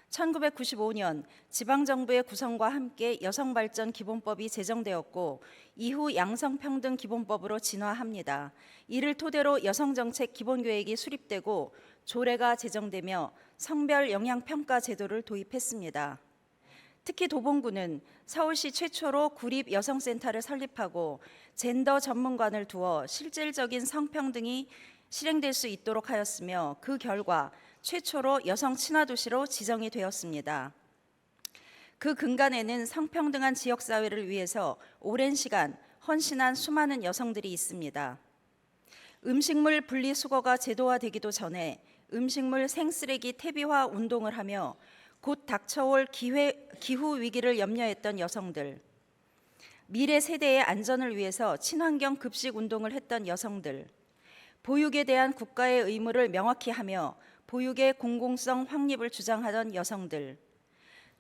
1995년 지방정부의 구성과 함께 여성발전기본법이 제정되었고 이후 양성평등 기본법으로 진화합니다. 이를 토대로 여성정책 기본계획이 수립되고 조례가 제정되며 성별 영향평가 제도를 도입했습니다. 특히 도봉구는 서울시 최초로 구립 여성센터를 설립하고 젠더 전문관을 두어 실질적인 성평등이 실행될 수 있도록 하였으며 그 결과 최초로 여성 친화도시로 지정이 되었습니다. 그 근간에는 성평등한 지역사회를 위해서 오랜 시간 헌신한 수많은 여성들이 있습니다. 음식물 분리수거가 제도화되기도 전에 음식물 생쓰레기 퇴비화 운동을 하며 곧 닥쳐올 기후 위기를 염려했던 여성들, 미래 세대의 안전을 위해서 친환경 급식 운동을 했던 여성들, 보육에 대한 국가의 의무를 명확히 하며 보육의 공공성 확립을 주장하던 여성들,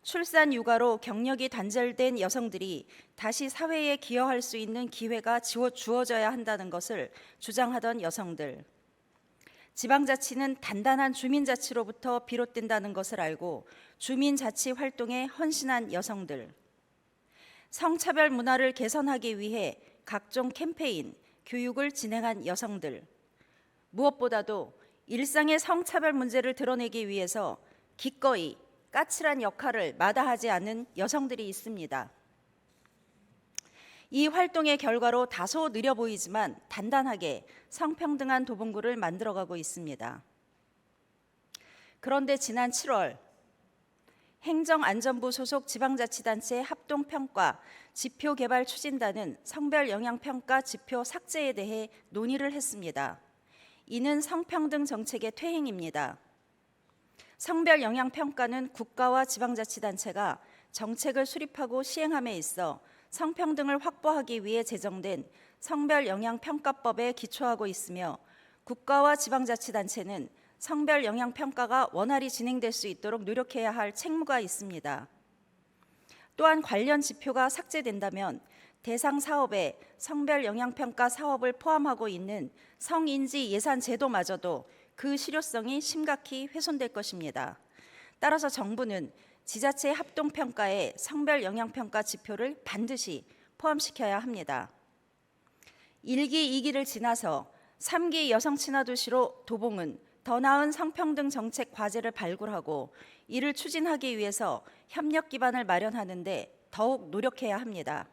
출산 육아로 경력이 단절된 여성들이 다시 사회에 기여할 수 있는 기회가 주어져야 한다는 것을 주장하던 여성들, 지방자치는 단단한 주민자치로부터 비롯된다는 것을 알고 주민자치 활동에 헌신한 여성들, 성차별 문화를 개선하기 위해 각종 캠페인, 교육을 진행한 여성들, 무엇보다도 일상의 성차별 문제를 드러내기 위해서 기꺼이 까칠한 역할을 마다하지 않은 여성들이 있습니다. 이 활동의 결과로 다소 느려 보이지만 단단하게 성평등한 도봉구를 만들어가고 있습니다. 그런데 지난 7월 행정안전부 소속 지방자치단체 합동평가 지표개발추진단은 성별영향평가 지표 삭제에 대해 논의를 했습니다. 이는 성평등 정책의 퇴행입니다. 성별영향평가는 국가와 지방자치단체가 정책을 수립하고 시행함에 있어 성평등을 확보하기 위해 제정된 성별영향평가법에 기초하고 있으며 국가와 지방자치단체는 성별영향평가가 원활히 진행될 수 있도록 노력해야 할 책무가 있습니다. 또한 관련 지표가 삭제된다면 대상 사업에 성별영향평가 사업을 포함하고 있는 성인지 예산 제도마저도 그 실효성이 심각히 훼손될 것입니다. 따라서 정부는 지자체 합동평가에 성별영향평가 지표를 반드시 포함시켜야 합니다. 1기, 2기를 지나서 3기 여성친화도시로 도봉은 더 나은 성평등 정책 과제를 발굴하고 이를 추진하기 위해서 협력 기반을 마련하는 데 더욱 노력해야 합니다.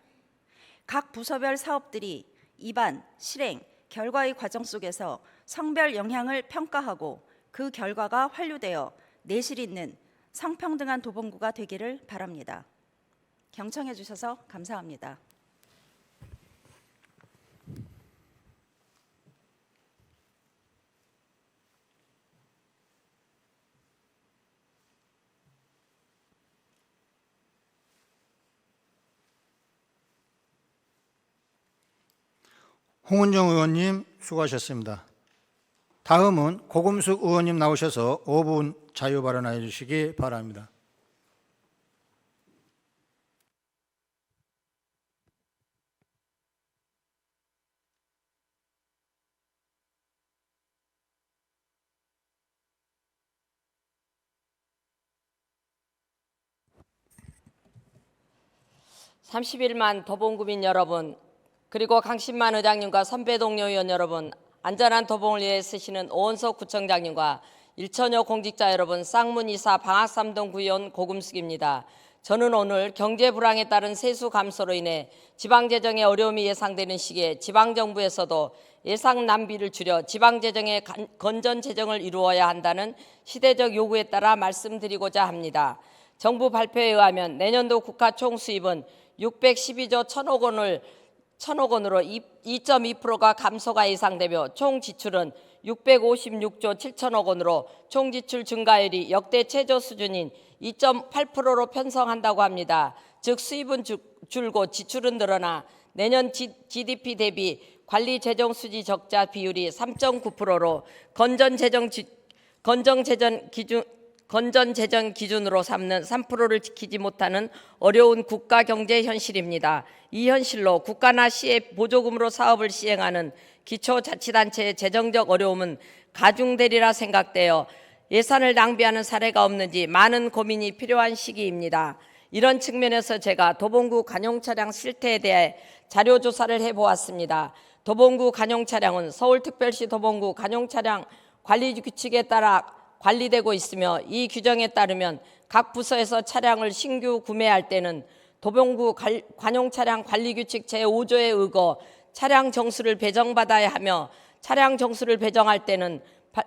각 부서별 사업들이 입안, 실행, 결과의 과정 속에서 성별 영향을 평가하고 그 결과가 환류되어 내실 있는 성평등한 도봉구가 되기를 바랍니다. 경청해 주셔서 감사합니다. 홍은정 의원님 수고하셨습니다. 다음은 고금숙 의원님 나오셔서 5분 자유 발언해 주시기 바랍니다. (31만) 도봉구민 여러분, 그리고 강신만 의장님과 선배 동료 의원 여러분, 안전한 도봉을 위해 쓰시는 오원석 구청장님과 일천여 공직자 여러분, 쌍문이사 방학삼동 구의원 고금숙입니다. 저는 오늘 경제 불황에 따른 세수 감소로 인해 지방재정에 어려움이 예상되는 시기에 지방정부에서도 예산 낭비를 줄여 지방재정의 건전 재정을 이루어야 한다는 시대적 요구에 따라 말씀드리고자 합니다. 정부 발표에 의하면 내년도 국가 총수입은 612조 1,000억 원으로 2.2%가 감소가 예상되며 총 지출은 656조 7천억 원으로 총 지출 증가율이 역대 최저 수준인 2.8%로 편성한다고 합니다. 즉 수입은 줄고 지출은 늘어나 내년 GDP 대비 관리 재정 수지 적자 비율이 3.9%로 건전 재정 기준으로 삼는 3%를 지키지 못하는 어려운 국가 경제 현실입니다. 이 현실로 국가나 시의 보조금으로 사업을 시행하는 기초자치단체의 재정적 어려움은 가중되리라 생각되어 예산을 낭비하는 사례가 없는지 많은 고민이 필요한 시기입니다. 이런 측면에서 제가 도봉구 관용차량 실태에 대해 자료조사를 해보았습니다. 도봉구 관용차량은 서울특별시 도봉구 관용차량 관리규칙에 따라 관리되고 있으며 이 규정에 따르면 각 부서에서 차량을 신규 구매할 때는 도봉구 관용차량 관리규칙 제5조에 의거 차량 정수를 배정받아야 하며 차량 정수를 배정할 때는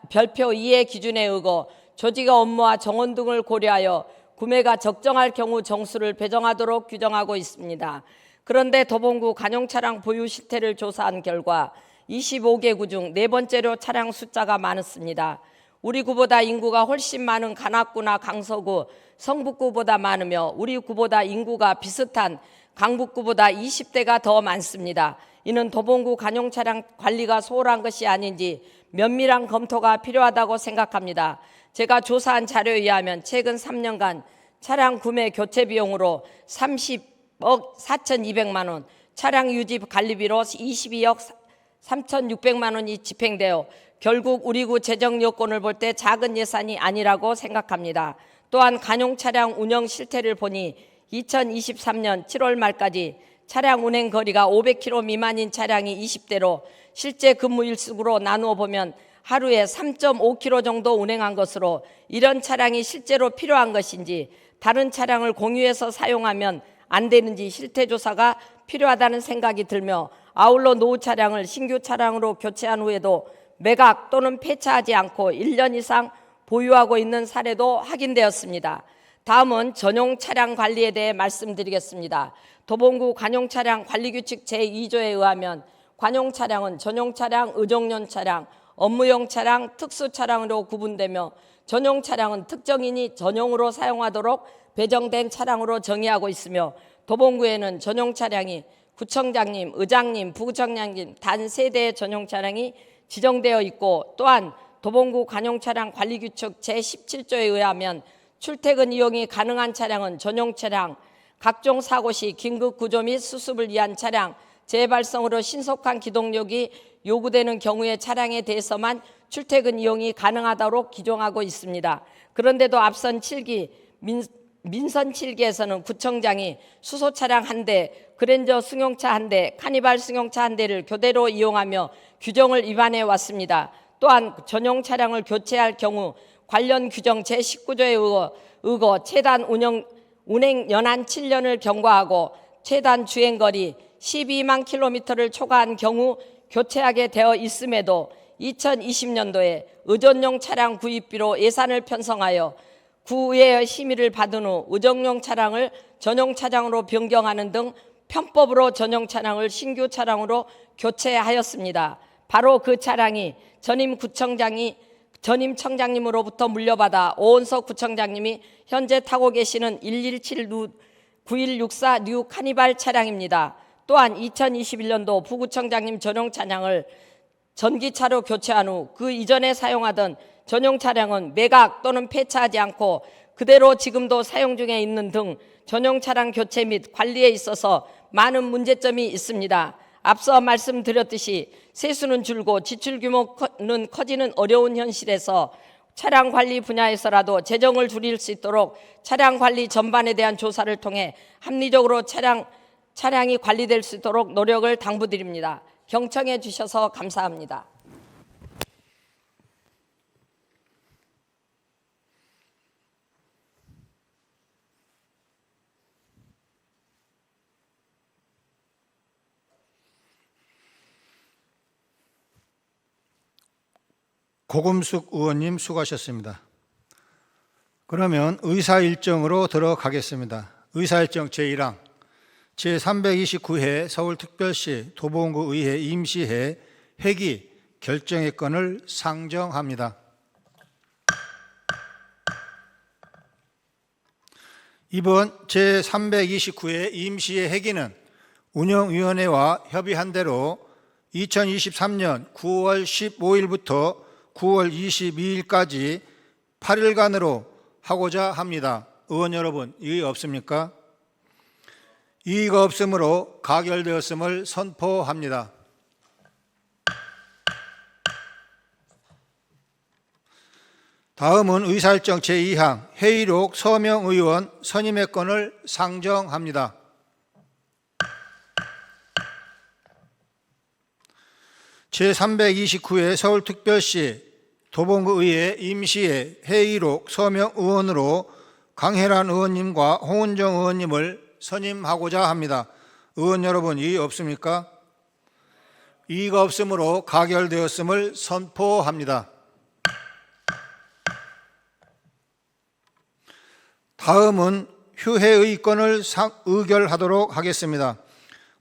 별표 2의 기준에 의거 조직의 업무와 정원 등을 고려하여 구매가 적정할 경우 정수를 배정하도록 규정하고 있습니다. 그런데 도봉구 관용차량 보유 실태를 조사한 결과 25개구 중 네 번째로 차량 숫자가 많았습니다. 우리 구보다 인구가 훨씬 많은 관악구나 강서구, 성북구보다 많으며 우리 구보다 인구가 비슷한 강북구보다 20대가 더 많습니다. 이는 도봉구 관용 차량 관리가 소홀한 것이 아닌지 면밀한 검토가 필요하다고 생각합니다. 제가 조사한 자료에 의하면 최근 3년간 차량 구매 교체 비용으로 30억 4,200만 원, 차량 유지 관리비로 22억 3,600만 원이 집행되어 결국 우리 구 재정 여건을 볼 때 작은 예산이 아니라고 생각합니다. 또한 관용 차량 운영 실태를 보니 2023년 7월 말까지 차량 운행 거리가 500km 미만인 차량이 20대로 실제 근무 일수로 나누어 보면 하루에 3.5km 정도 운행한 것으로 이런 차량이 실제로 필요한 것인지 다른 차량을 공유해서 사용하면 안 되는지 실태 조사가 필요하다는 생각이 들며 아울러 노후 차량을 신규 차량으로 교체한 후에도 매각 또는 폐차하지 않고 1년 이상 보유하고 있는 사례도 확인되었습니다. 다음은 전용 차량 관리에 대해 말씀드리겠습니다. 도봉구 관용 차량 관리규칙 제2조에 의하면 관용 차량은 전용 차량, 의정용 차량, 업무용 차량, 특수 차량으로 구분되며 전용 차량은 특정인이 전용으로 사용하도록 배정된 차량으로 정의하고 있으며 도봉구에는 전용 차량이 구청장님, 의장님, 부구청장님 단 3대의 전용 차량이 지정되어 있고 또한 도봉구 관용 차량 관리규칙 제17조에 의하면 출퇴근 이용이 가능한 차량은 전용 차량, 각종 사고 시 긴급 구조 및 수습을 위한 차량, 재발성으로 신속한 기동력이 요구되는 경우의 차량에 대해서만 출퇴근 이용이 가능하도록 규정하고 있습니다. 그런데도 앞선 7기 민선 7기에서는 구청장이 수소 차량 1대, 그랜저 승용차 1대, 카니발 승용차 1대를 교대로 이용하며 규정을 위반해 왔습니다. 또한 전용 차량을 교체할 경우 관련 규정 제19조에 의거 최단 운행 연한 7년을 경과하고 최단 주행거리 12만 킬로미터를 초과한 경우 교체하게 되어 있음에도 2020년도에 의전용 차량 구입비로 예산을 편성하여 구의회의 심의를 받은 후 의정용 차량을 전용 차량으로 변경하는 등 편법으로 전용 차량을 신규 차량으로 교체하였습니다. 바로 그 차량이 전임 청장님으로부터 물려받아 오은석 구청장님이 현재 타고 계시는 117 9164 뉴 카니발 차량입니다. 또한 2021년도 부구청장님 전용 차량을 전기차로 교체한 후 그 이전에 사용하던 전용 차량은 매각 또는 폐차하지 않고 그대로 지금도 사용 중에 있는 등 전용 차량 교체 및 관리에 있어서 많은 문제점이 있습니다. 앞서 말씀드렸듯이 세수는 줄고 지출 규모는 커지는 어려운 현실에서 차량 관리 분야에서라도 재정을 줄일 수 있도록 차량 관리 전반에 대한 조사를 통해 합리적으로 차량이 관리될 수 있도록 노력을 당부드립니다. 경청해 주셔서 감사합니다. 고금숙 의원님 수고하셨습니다. 그러면 의사일정으로 들어가겠습니다. 의사일정 제1항 제329회 서울특별시 도봉구의회 임시회 회기 결정의 건을 상정합니다. 이번 제329회 임시회 회기는 운영위원회와 협의한 대로 2023년 9월 15일부터 9월 22일까지 8일간으로 하고자 합니다. 의원 여러분, 이의 없습니까? 이의가 없으므로 가결되었음을 선포합니다. 다음은 의사일정 제2항 회의록 서명 의원 선임의 건을 상정합니다. 제329회 서울특별시 도봉구의회 임시회 회의록 서명 의원으로 강혜란 의원님과 홍은정 의원님을 선임하고자 합니다. 의원 여러분, 이의 없습니까? 이의가 없으므로 가결되었음을 선포합니다. 다음은 휴회의 건을 의결하도록 하겠습니다.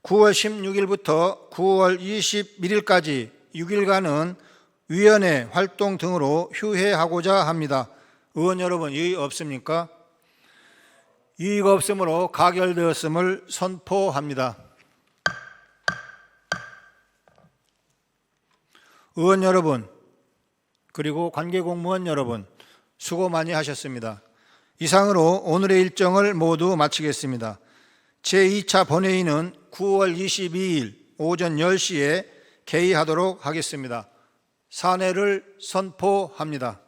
9월 16일부터 9월 21일까지 6일간은 위원회 활동 등으로 휴회하고자 합니다. 의원 여러분, 이의 없습니까? 이의가 없으므로 가결되었음을 선포합니다. 의원 여러분, 그리고 관계공무원 여러분, 수고 많이 하셨습니다. 이상으로 오늘의 일정을 모두 마치겠습니다. 제2차 본회의는 9월 22일 오전 10시에 개의하도록 하겠습니다. 산회를 선포합니다.